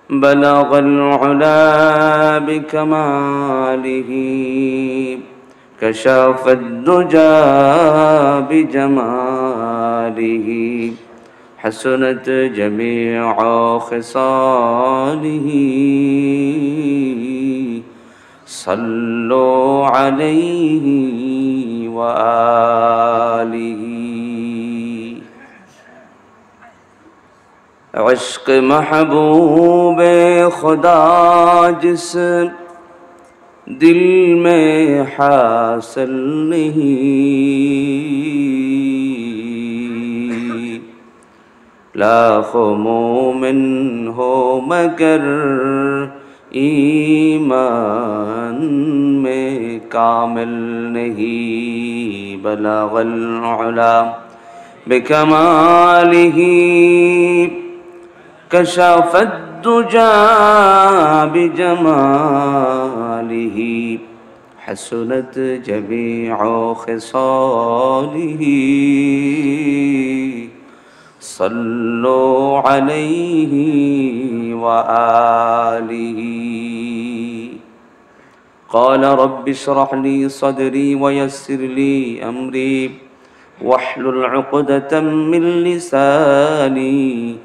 بلغ العلا بكماله كشف الدجى بجماله حسنت جميع خصاله صلوا عليه وآله عشق محبوب खुदा जिस दिल में हासिल नहीं लाखों मोमिन हो मगर ईमान में कामिल नहीं बलगल उला बिकमालिही कशफ الدجى بجماله حسنت جميع خصاله صلوا عليه وآله قال رب اشرح لي صدري ويسر لي أمري واحلل عقدة من لساني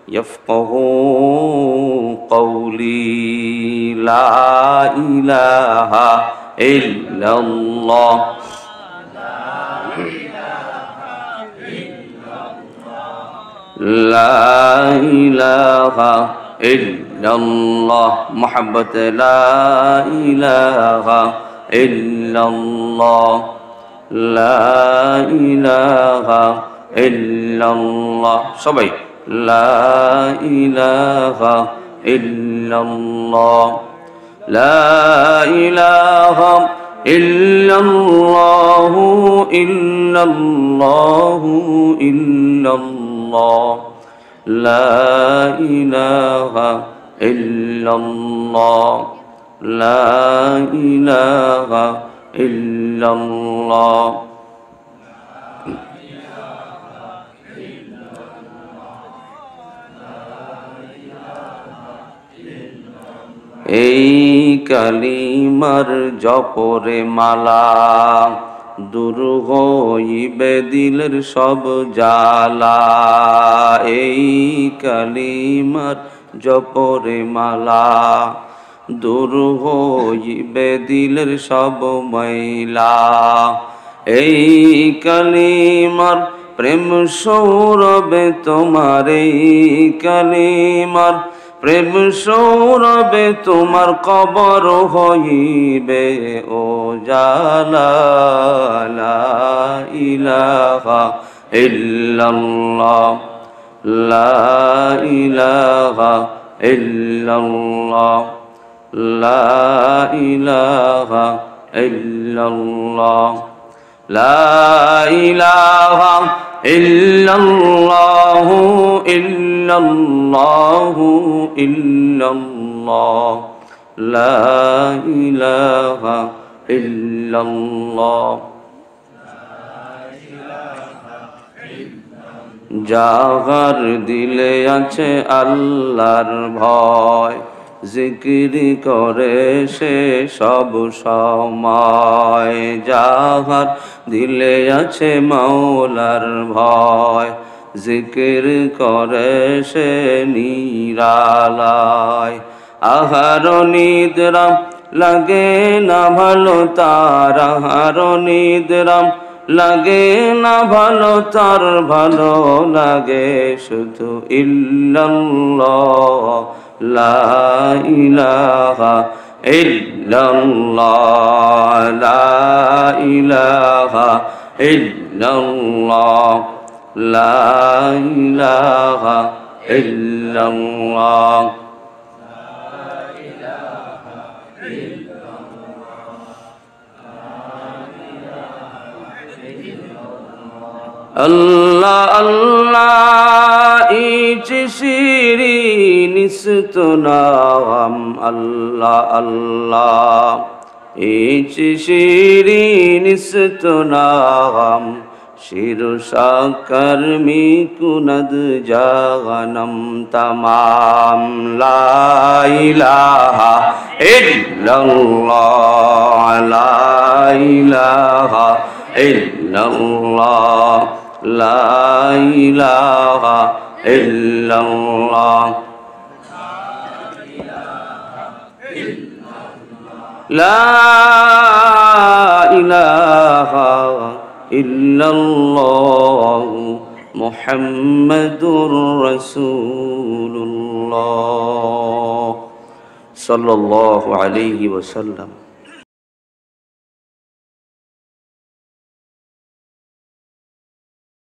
يفقهوا قولي لا إله إلا الله لا إله إلا الله محبة لا إله إلا الله لا إله إلا الله সবাই لا إله إلا الله لا إله إلا الله إلا الله إلا الله لا إله إلا الله لا إله إلا الله এই কালিমার জপরে মালা দূর হইবে দিলের সব জ্বালা এই কালিমার জপরে মালা দূর হইবে দিলের সব ময়লা এই কালিমার প্রেম সৌরভে তোমার এই কালিমার প্রেম সৌরভে তোমার কবর হইবে ও জালা লা ইলাহা ইল্লাল্লাহ লা ইলাহা ইল্লাল্লাহ লা ইলাহা ইল্লাল্লাহ লা ইলাহা ইল্লাল্লাহু ইল্লাল্লাহু ইল্লাল্লাহ লা ইলাহা ইল্লাল্লাহ যাহার দিলে আছে আল্লাহর ভয় জিকির করে সে সব সময় যাহার দিলে আছে মাওলার ভয় জিকির করে সে নিরালায় আহার নিদ্রাম লাগে না ভালো তার আহার নিদ্রাম লাগে না ভালো তার ভালো লাগে শুধু ইল্লাল্লাহ লা ইলাহা ইল্লাল্লাহ লা ইলাহা ইল্লাল্লাহ লা ইলাহা ইল্লাল্লাহ আল্লাহ আল্লাহ ইচ শিরিন ইস্তনাম আল্লাহ আল্লাহ ইচ শিরিন ইস্তনাম शिर साकर में कुनद जागनम तमाम ला इलाहा इल्लल्लाह ला इलाहा इल्लल्लाह ला इलाहा इल्लल्लाह ला इलाहा इल्लल्लाह मुहम्मदुर रसूलुल्लाह सल्लल्लाहु अलैहि वसल्लम।